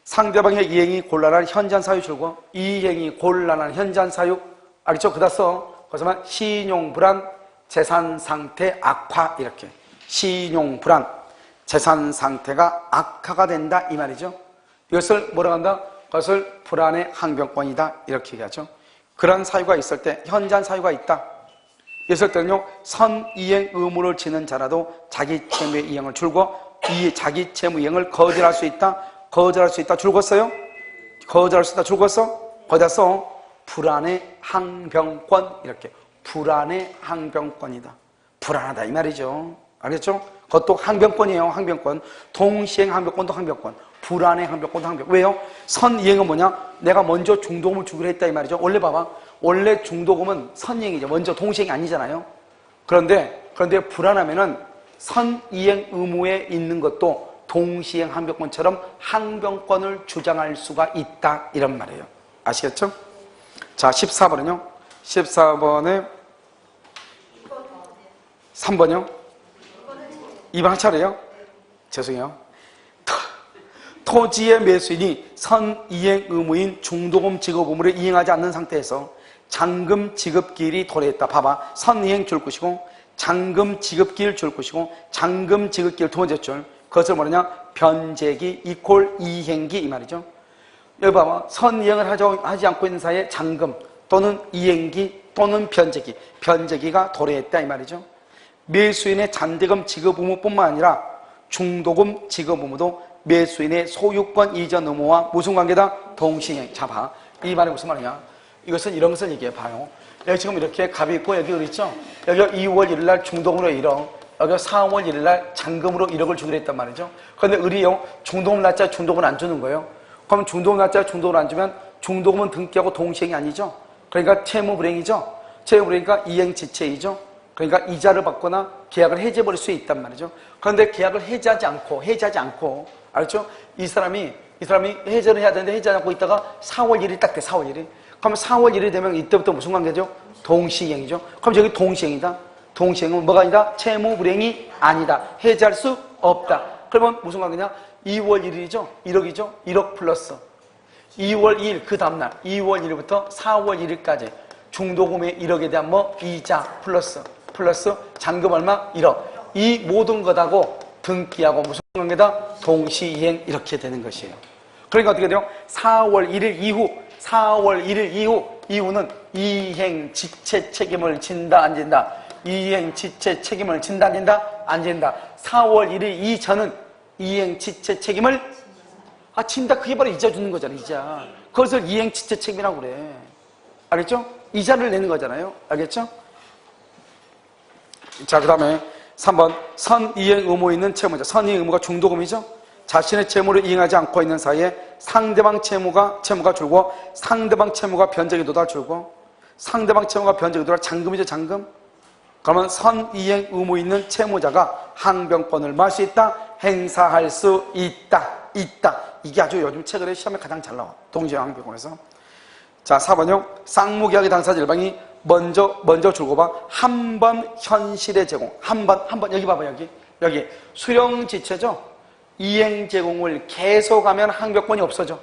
상대방의 이행이 곤란한 현장 사유 줄고 이행이 곤란한 현장 사유 알겠죠? 그다 써. 그래서 신용불안, 재산상태 악화 이렇게. 신용불안, 재산상태가 악화가 된다 이 말이죠. 이것을 뭐라고 한다? 그것을 불안의 항변권이다 이렇게 얘기하죠. 그런 사유가 있을 때 현장 사유가 있다. 있을 때는요. 선이행 의무를 지는 자라도 자기 채무의 이행을 줄고 이 자기 채무 이행을 거절할 수 있다. 줄궜어요? 거절할 수 있다. 줄궜어? 거기다 써. 불안의 항변권 이렇게. 불안의 항변권이다. 불안하다 이 말이죠. 알겠죠? 그것도 항변권이에요. 항변권. 동시행 항변권도 항변권. 불안의 항변권도 항변권. 왜요? 선이행은 뭐냐? 내가 먼저 중도금을 주기로 했다 이 말이죠. 원래 봐봐. 원래 중도금은 선이행이죠. 먼저 동시행이 아니잖아요. 그런데 불안하면은 선이행 의무에 있는 것도 동시행 항변권처럼 항변권을 주장할 수가 있다 이런 말이에요. 아시겠죠? 자, 14번은요. 14번에 3번이요. 2번 한 차례요. 죄송해요. 토지의 매수인이 선이행 의무인 중도금 지급 의무를 이행하지 않는 상태에서 장금 지급기일이 도래했다. 봐봐. 선이행 줄 것이고 장금 지급기일 줄 것이고 장금 지급기일 두 번째 줄 그것을 뭐냐 변제기 이퀄 이행기 이 말이죠. 여기 봐봐. 선이행을 하지 않고 있는 사이에 장금 또는 이행기 또는 변제기 변제기가 도래했다 이 말이죠. 매수인의 잔대금 지급 의무뿐만 아니라 중도금 지급 의무도 매수인의 소유권 이전 의무와 무슨 관계다? 동시행. 자 봐. 이 말이 무슨 말이냐? 이것은 이런 것을 얘기해 봐요. 여기 지금 이렇게 갑이 있고 여기 그랬죠? 여기 2월 1일 날 중도금으로 1억, 여기 4월 1일 날 잔금으로 1억을 주기로 했단 말이죠. 그런데 을이요, 중도금 날짜 중도금은 안 주는 거예요. 그럼 중도금 날짜 중도금을 안 주면 중도금은 등기하고 동시행이 아니죠. 그러니까 채무 불행이죠. 채무 불행이니까 이행지체이죠. 그러니까 이자를 받거나 계약을 해지해버릴 수 있단 말이죠. 그런데 계약을 해지하지 않고, 알죠? 이 사람이 해지를 해야 되는데 해지하지 않고 있다가 4월 1일 딱 돼, 4월 1일. 그럼 4월 1일 되면 이때부터 무슨 관계죠? 동시행이죠. 그럼 저기 동시행이다. 동시행은 뭐가 아니다? 채무 불행이 아니다. 해지할 수 없다. 그러면 무슨 관계냐? 2월 1일이죠? 1억이죠? 1억 플러스 2월 2일 그 다음날 2월 1일부터 4월 1일까지 중도금의 1억에 대한 뭐 이자 플러스 잔금 얼마? 1억. 이 모든 것하고 등기하고 무슨 관계다? 동시이행 이렇게 되는 것이에요. 그러니까 어떻게 돼요? 4월 1일 이후는 이행지체 책임을 진다 안 진다? 이행지체 책임을 진다 안 진다? 안 진다. 4월 1일 이전은 이행지체 책임을 진다. 그게 바로 이자 주는 거잖아. 이자. 그것을 이행지체 책임이라고 그래. 알겠죠? 이자를 내는 거잖아요. 알겠죠? 자, 그 다음에 3번 선이행 의무 있는 채무자. 선이행 의무가 중도금이죠. 자신의 채무를 이행하지 않고 있는 사이에 상대방 채무가 줄고 상대방 채무가 변제기 도달 줄고 상대방 채무가 변제기 도달 잔금이죠. 잔금. 그러면 선이행 의무 있는 채무자가 항변권을 말 수 있다. 행사할 수 있다. 이게 아주 요즘 최근에 시험에 가장 잘 나와. 동시에 항변권에서. 자, 4번요. 쌍무계약의 당사자 일방이 먼저 줄고 봐. 한 번 현실의 제공. 한 번, 여기 봐봐, 여기. 수령지체죠? 이행 제공을 계속하면 항변권이 없어져.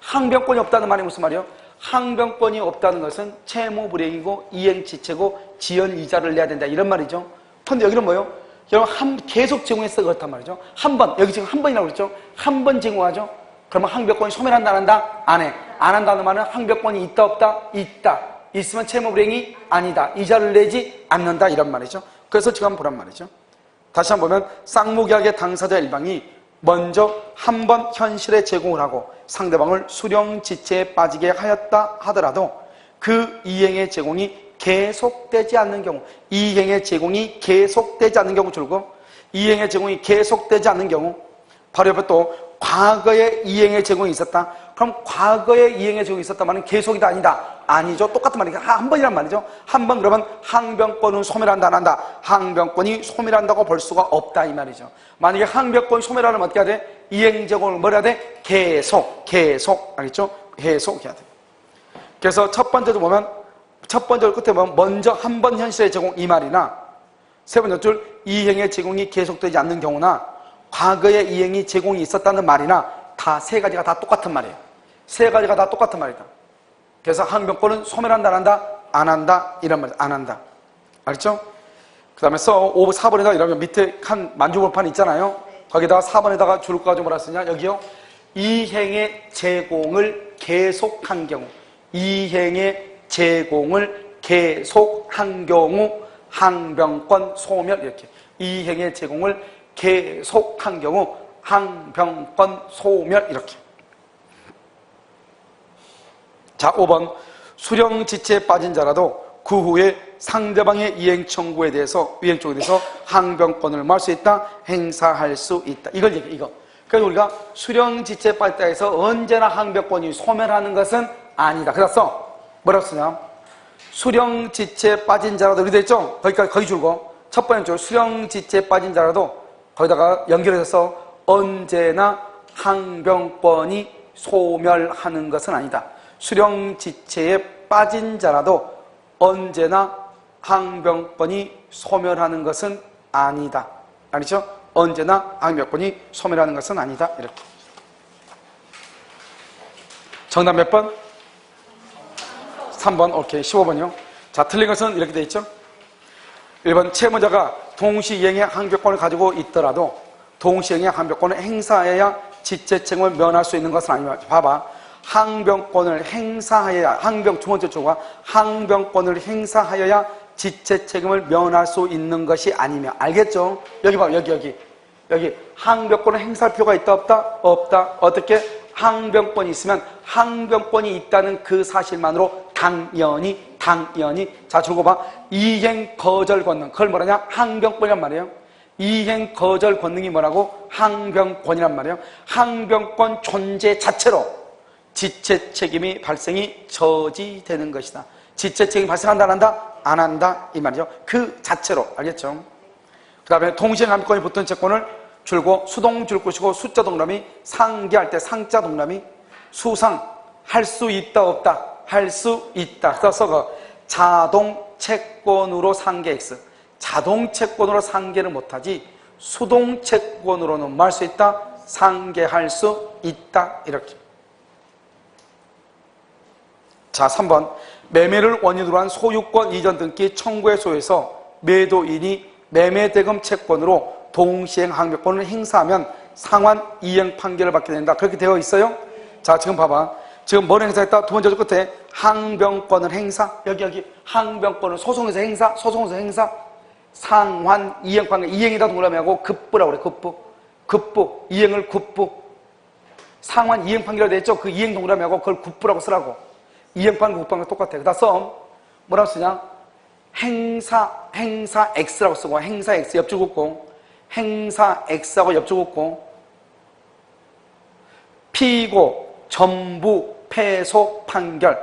항변권이 없다는 말이 무슨 말이에요? 항변권이 없다는 것은 채무 불이행이고 이행지체고 지연 이자를 내야 된다. 이런 말이죠. 근데 여기는 뭐예요? 여러분, 계속 제공해서 그렇단 말이죠. 한 번, 여기 지금 한 번이라고 그랬죠? 한 번 제공하죠? 그러면 항변권이 소멸한다, 안 한다? 안 해. 안 한다는 말은 항변권이 있다, 없다? 있다. 있으면 채무불이행이 아니다. 이자를 내지 않는다. 이런 말이죠. 그래서 지금 한번 보란 말이죠. 다시 한번 보면 쌍무계약의 당사자 일방이 먼저 한 번 현실에 제공을 하고 상대방을 수령지체에 빠지게 하였다 하더라도 그 이행의 제공이 계속되지 않는 경우, 이행의 제공이 계속되지 않는 경우 줄고 이행의 제공이 계속되지 않는 경우 바로 옆에 또 과거에 이행의 제공이 있었다. 그럼 과거에 이행의 제공이 있었다 말은 계속이다 아니다? 아니죠. 똑같은 말이니까 한 번이란 말이죠. 한 번 그러면 항변권은 소멸한다 안 한다? 항변권이 소멸한다고 볼 수가 없다 이 말이죠. 만약에 항변권이 소멸하려면 어떻게 해야 돼? 이행 제공을 뭐 해야 돼? 계속 알겠죠? 계속 해야 돼. 그래서 첫 번째도 보면 첫 번째 끝에 보면 먼저 한 번 현실의 제공 이 말이나 세 번째 줄 이행의 제공이 계속되지 않는 경우나 과거에 이행이 제공이 있었다는 말이나 다 세 가지가 다 똑같은 말이에요. 세 가지가 다 똑같은 말이다. 그래서 항변권은 소멸한다 안 한다? 안 한다 이런 말이에요. 안 한다. 알겠죠? 그 다음에 4번에다가 이러면 밑에 한 만주볼판 있잖아요. 거기다가 4번에다가 줄을 가지고 뭐라 쓰냐? 여기요. 이행의 제공을 계속한 경우 이행의 제공을 계속한 경우 항변권 소멸 이렇게 이행의 제공을 계속한 경우 항변권 소멸 이렇게. 자, 5번 수령지체에 빠진 자라도 그 후에 상대방의 이행 청구에 대해서 항변권을 말 수 있다, 행사할 수 있다. 이걸 얘기해. 이거. 그래서 우리가 수령지체에 빠졌다 해서 언제나 항변권이 소멸하는 것은 아니다. 그래서 뭐라고 쓰냐? 수령지체에 빠진 자라도 이렇게 됐죠? 거기 줄고 첫 번째 줄 수령지체에 빠진 자라도 거기다가 연결해서 언제나 항변권이 소멸하는 것은 아니다. 수령지체에 빠진 자라도 언제나 항변권이 소멸하는 것은 아니다. 알겠죠? 언제나 항변권이 소멸하는 것은 아니다. 이렇게. 정답 몇 번? 3번, 오케이. 15번이요. 자, 틀린 것은 이렇게 돼 있죠. 1번, 채무자가 동시이행의 항변권을 가지고 있더라도 동시이행의 항변권을 행사해야 지체책임을 면할 수 있는 것은 아니면, 봐봐. 항변권을 행사하여야, 두 번째 조가 항변권을 행사하여야 지체책임을 면할 수 있는 것이 아니면, 알겠죠? 여기 봐, 여기 항변권을 행사할 필요가 있다, 없다? 없다. 어떻게? 항변권이 있으면 항변권이 있다는 그 사실만으로 당연히 자, 저거 봐. 이행 거절 권능, 그걸 뭐라냐? 항변권이란 말이에요. 이행 거절 권능이 뭐라고? 항변권이란 말이에요. 항변권 존재 자체로 지체 책임이 발생이 저지되는 것이다. 지체 책임이 발생한다, 안 한다? 안 한다, 이 말이죠. 그 자체로, 알겠죠? 그 다음에 동시행 항변권이 붙은 채권을 줄고 수동 줄 것이고 숫자 동그라미, 상기할 때 상자 동그라미, 수상 할 수 있다, 없다? 할 수 있다. 써서 그 자동 채권으로 상계 X. 자동 채권으로 상계를 못하지 수동 채권으로는 뭐 할 수 있다? 상계할 수 있다. 이렇게. 자, 3번. 매매를 원인으로 한 소유권 이전 등기 청구의 소에서 매도인이 매매대금 채권으로 동시행 항변권을 행사하면 상환 이행 판결을 받게 된다. 그렇게 되어 있어요? 자, 지금 봐봐. 지금 뭘 행사했다? 두 번째 줄 끝에 항변권을 행사. 여기 항변권을 소송에서 행사. 상환 이행 판결. 이행이다 동그라미 하고 급부라고 그래. 급부. 이행을 급부. 상환 이행 판결이 됐죠? 그 이행 동그라미 하고 그걸 급부라고 쓰라고. 이행 판결, 급판결 똑같아. 그다음 썸. 뭐라고 쓰냐? 행사 X라고 쓰고, 행사 X 옆줄 긋고, 행사 X하고 옆줄 긋고, 피고, 전부, 패소, 판결.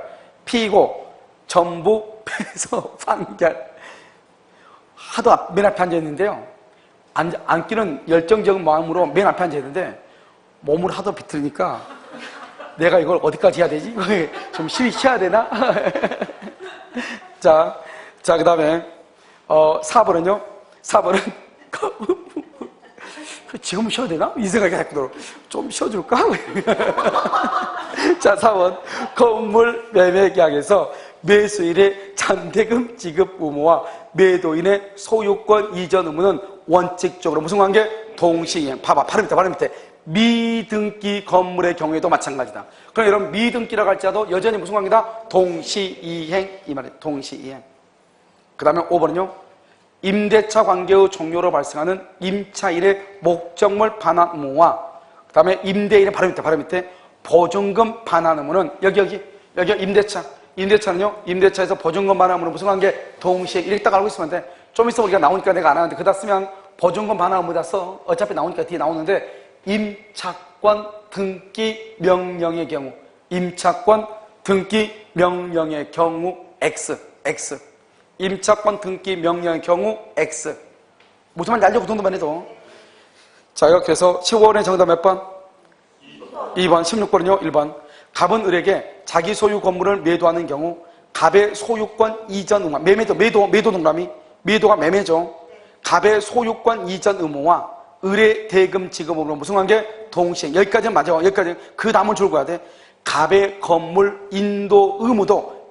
피고, 전부, 패소, 판결. 하도 맨 앞에 앉아있는데요. 앉기는 열정적인 마음으로 맨 앞에 앉아있는데, 몸을 하도 비틀으니까, 내가 이걸 어디까지 해야 되지? 좀 쉬어야 되나? 자, 그 다음에, 4번은요? 4번은, 지금 쉬어야 되나? 이 생각이 자꾸 들어. 좀 쉬어줄까? 자, 4번. 건물 매매 계약에서 매수일의 잔대금 지급 의무와 매도인의 소유권 이전 의무는 원칙적으로 무슨 관계? 동시이행. 봐봐. 바로 밑에. 미등기 건물의 경우에도 마찬가지다. 그럼 여러분, 미등기라고 할지라도 여전히 무슨 관계다? 동시이행. 이 말이에요. 동시이행. 그 다음에 5번은요. 임대차 관계의 종료로 발생하는 임차일의 목적물 반환 의무와 그 다음에 임대인의 바로 밑에 보증금 반환 의무는 여기 임대차는요. 임대차에서 보증금 반환 의무는 무슨 관계? 동시에 이렇게 딱 알고 있으면 돼. 좀 있으면 우리가 나오니까 내가 안 하는데 그다 쓰면 보증금 반환 의무다 써. 어차피 나오니까 뒤에 나오는데 임차권 등기 명령의 경우 임차권 등기 명령의 경우 X 임차권 등기 명령의 경우 X. 무슨 말인지 알죠? 그 정도만 해도. 자, 이렇게 해서 15번의 정답 몇 번? 2번. 16번은요? 1번. 갑은 을에게 자기 소유 건물을 매도하는 경우 갑의 소유권 이전 의무, 매도 동그라미. 매도가 매매죠. 갑의 소유권 이전 의무와 을의 대금 지급 의무로 무슨 관계? 동시행. 여기까지는 맞아. 여기까지. 그 다음을 줄고 가야 돼. 갑의 건물 인도 의무도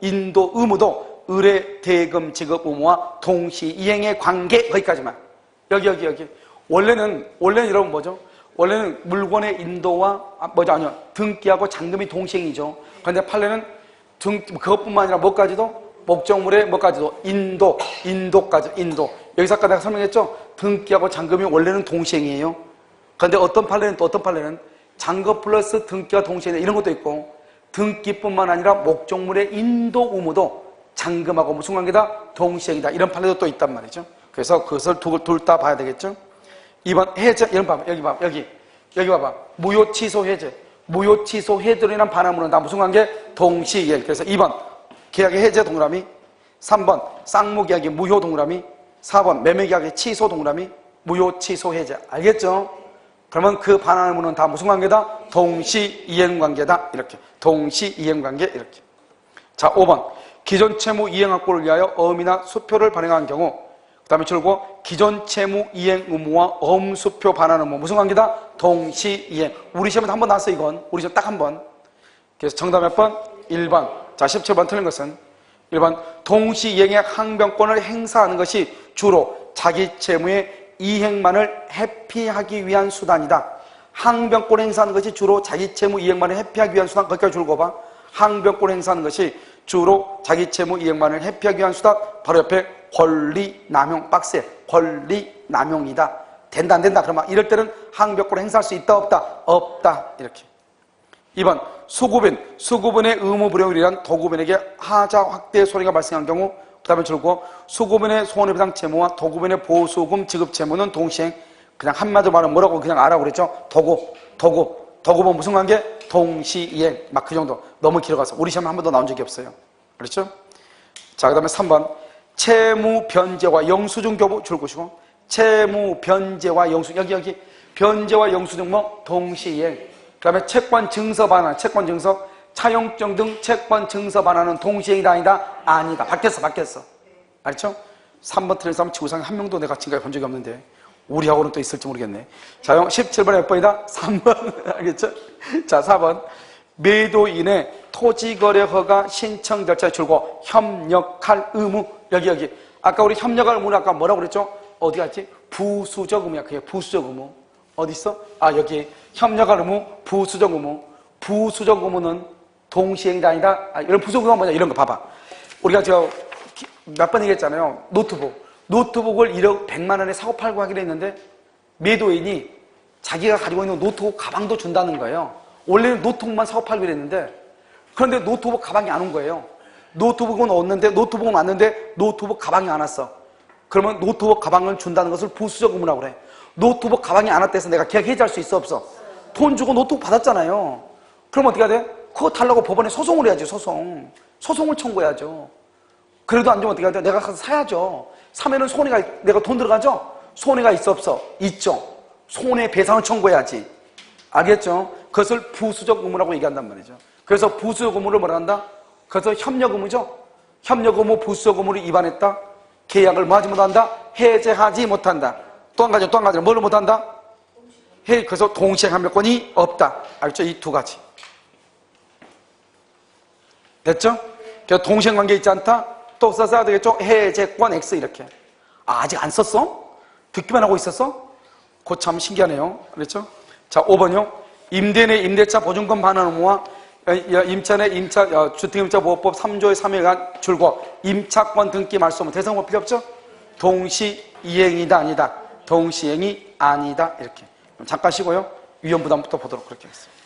을의 대금 지급 의무와 동시 이행의 관계. 거기까지만. 여기. 원래는 여러분 뭐죠? 원래는 물건의 인도와 등기하고 잔금이 동시행이죠. 그런데 판례는 그것뿐만 아니라 뭐까지도? 목적물의 뭐까지도? 인도까지. 여기서 아까 내가 설명했죠? 등기하고 잔금이 원래는 동시행이에요. 그런데 어떤 판례는 잔금 플러스 등기와 동시행 이런 것도 있고, 등기뿐만 아니라 목적물의 인도 의무도 잔금하고 무슨 관계다? 동시행이다. 이런 판례도 또 있단 말이죠. 그래서 그것을 둘 다 봐야 되겠죠. 2번 해제. 여기 봐봐. 무효 취소 해제. 무효 취소 해제로 인한 반환물은 다 무슨 관계? 동시이행. 그래서 2번 계약의 해제 동그라미, 3번 쌍무 계약의 무효 동그라미, 4번 매매 계약의 취소 동그라미, 무효 취소 해제. 알겠죠? 그러면 그 반환물은 다 무슨 관계다? 동시이행 관계다. 이렇게. 동시이행 관계. 이렇게. 자, 5번. 기존 채무 이행 확보를 위하여 어음이나 수표를 발행한 경우, 그 다음에 줄고 기존 채무 이행 의무와 어음 수표 반환 의무 무슨 관계다? 동시이행. 우리 시험에도 한 번 나왔어. 이건 우리 시험 딱 한 번. 그래서 정답 몇 번? 1번. 자, 17번 틀린 것은 1번 동시이행의 항변권을 행사하는 것이 주로 자기 채무의 이행만을 회피하기 위한 수단이다. 항변권 행사하는 것이 주로 자기 채무 이행만을 회피하기 위한 수단. 거기까지 줄거 봐. 항변권 행사하는 것이 주로 자기 채무 이행만을 회피하기 위한 수단. 바로 옆에 권리 남용 박스에 권리 남용이다. 된다 안 된다. 그러면 이럴 때는 항변권을 행사할 수 있다 없다? 없다. 이렇게. 2번 수구변의 의무 불이행을 위한 도구변에게 하자 확대 손해가 발생한 경우. 그 다음에 줄고 수구변의 손해배상 채무와 도구변의 보수금 지급 채무는 동시행. 그냥 한마디로 말하면 뭐라고 그냥 알아고 그랬죠? 도구변 무슨 관계? 동시이행. 막 그 정도. 너무 길어가서 우리 시험에 한 번도 나온 적이 없어요. 그렇죠? 자, 그 다음에 3번 채무 변제와 영수증 교부 줄 것이고, 채무 변제와 영수증, 여기 변제와 영수증 뭐 동시이행. 그 다음에 채권 증서 반환, 채권 증서, 차용증 등 채권 증서 반환은 동시행이다 아니다? 아니다. 바뀌었어. 알죠? 3번 틀린 사람 지구상에 한 명도 내가 지금까지 본 적이 없는데 우리하고는 또 있을지 모르겠네. 자, 17번에 몇 번이다? 3번. 알겠죠? 자, 4번 매도인의 토지거래 허가 신청 절차에 줄고 협력할 의무. 여기 아까 우리 협력할 의무는 아까 뭐라고 그랬죠? 어디 갔지? 부수적 의무야. 그게 부수적 의무. 어디 있어? 아, 여기 협력할 의무, 부수적 의무. 부수적 의무는 동시행이다 아니다? 아, 이런 부수적 의무가 뭐냐? 이런 거 봐봐. 우리가 몇 번 얘기했잖아요. 노트북을 1억 100만 원에 사고 팔고 하기로 했는데 매도인이 자기가 가지고 있는 노트북 가방도 준다는 거예요. 원래는 노트북만 사고 팔기로 했는데 그런데 노트북 가방이 안 온 거예요. 노트북은 왔는데 노트북 가방이 안 왔어. 그러면 노트북 가방을 준다는 것을 부수적 의무라고 그래. 노트북 가방이 안 왔다 해서 내가 계약 해지할 수 있어 없어? 돈 주고 노트북 받았잖아요. 그럼 어떻게 해야 돼? 그거 달라고 법원에 소송을 해야지. 소송을 청구해야죠. 그래도 안 주면 어떻게 해야 돼? 내가 가서 사야죠. 사면은 손해가, 내가 돈 들어가죠? 손해가 있어 없어? 있죠. 손해배상을 청구해야지. 알겠죠? 그것을 부수적 의무라고 얘기한단 말이죠. 그래서 부수적 의무를 뭐라 한다? 그래서 협력 의무죠. 협력 의무, 부수적 의무를 위반했다. 계약을 뭐 하지 못한다? 해제하지 못한다. 또 한 가지 뭐를 못한다? 그래서 동시행 합력권이 없다. 알죠? 이 두 가지. 됐죠? 그래서 동시행 관계 있지 않다? 또 써야 되겠죠? 해제권 X 이렇게. 아, 아직 안 썼어? 듣기만 하고 있었어? 그거 참 신기하네요. 그렇죠? 자, 5번요. 임대인의 임대차 보증금 반환 의무와 임차인의 주택임차보호법 3조의 3에 의한 줄고 임차권 등기 말소 의무. 대상법 필요 없죠? 동시이행이다 아니다? 동시행이 아니다. 이렇게. 잠깐 쉬고요. 위헌부담부터 보도록 그렇게 하겠습니다.